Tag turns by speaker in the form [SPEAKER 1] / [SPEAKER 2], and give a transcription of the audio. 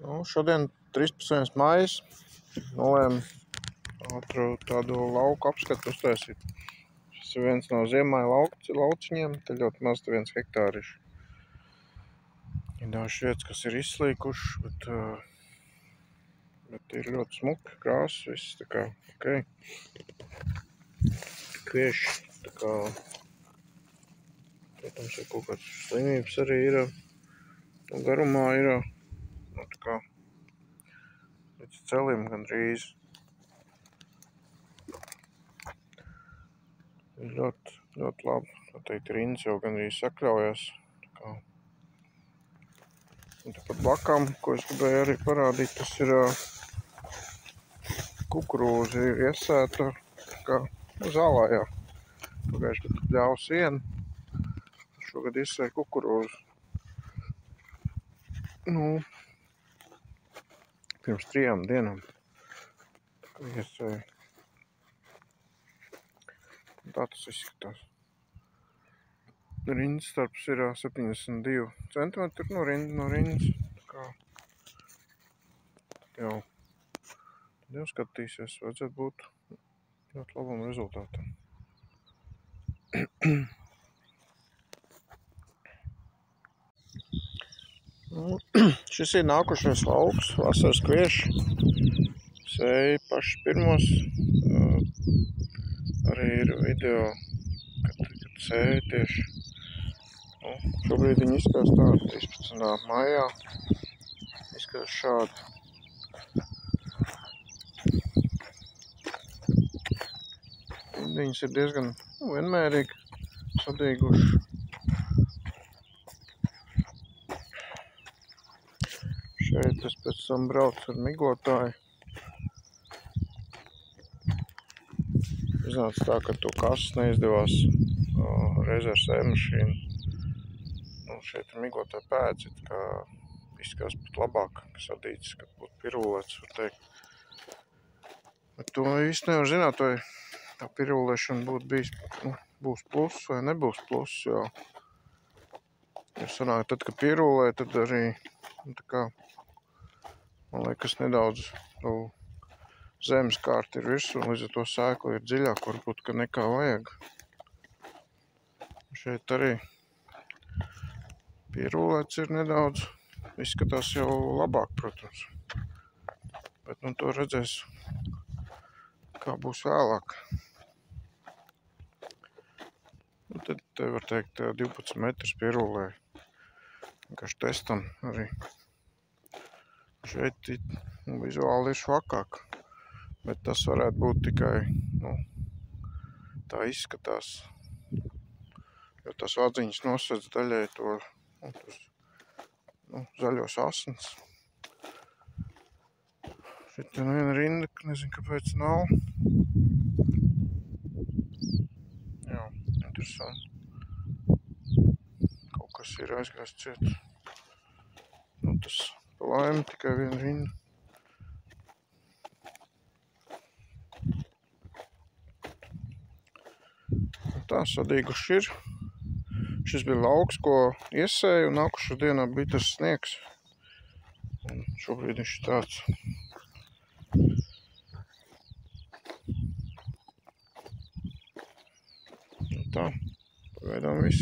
[SPEAKER 1] Šodien 13. maijs nolēmu ātru tādu lauku apskatu uztaisīt. Šis ir viens no ziemāja lauciņiem, te ļoti maz 1 hektāriši. Ir dažas vietas, kas ir izslīkušas, bet ir ļoti smuki, krāsas, viss tā kā ok. Kvieši, tā kā, protams, ir kaut kāds slimības arī ir, un garumā ir, tā kā, līdz celim gandrīz. Ir ļoti labi, tā teikt, rindas jau gandrīz sakļaujas. Un tāpat blakām, ko es gribēju arī parādīt, tas ir kukurūza ir iesēta kā zālājā. Pagājuši gadu pļāvu sienu, šogad iesēju kukurūzu. Pirms 3 dienām iesēju. Tā tas izskatās. Rindas starps ir 72 centimetri no rindas. Jau skatīsies, vajadzētu būt ļoti labam rezultātam. Šis ir nākošais lauks, vasaras kvieši. Sēju paši pirmos. Arī ir video, kad sēju tieši. Šobrīd viņi izskatās tādi 13. maijā. Izskatās šādi. Viņas ir diezgan vienmērīgi sadīguši. Šeit es pēc tam braucu ar miglotāju. Iznāca tā, ka to kasas neizdevās reizē ar sēmašīnu. Šeit ir miglotāja pēci, kā izskatās pat labāk sadīts, kad būtu pirulēts, var teikt. Bet to īsti nevar zināt, vai tā pirulēšana būtu bijis, būs pluss vai nebūs pluss, jo sanāk, tad, kad pirulē, tad arī, tā kā, man liekas, nedaudz zemes kārta ir virsū, līdz ar to sēkla ir dziļāk, varbūt, ka nekā vajag. Šeit arī pierūlēts ir nedaudz, izskatās jau labāk, protams. Bet, to redzēs, kā būs vēlāk. Tad, te var teikt, 12 metrus pierūlē. Vienkārši testam arī. Šeit vizuāli ir švakāk. Bet tas varētu būt tikai, tā izskatās, jo tas vadziņas nosedz daļai to, zaļos asins. Šeit ir viena rinda, nezinu, kāpēc nav. Jā, interesanti. Kaut kas ir aizgājis ciet. Tas pa laimi tikai viena rinda. Tā sadīguši ir. Šis bija lauks, ko iesēju, un nākušā dienā bija tas sniegs. Un šobrīd viņš ir tāds. Tā, pagaidām viss.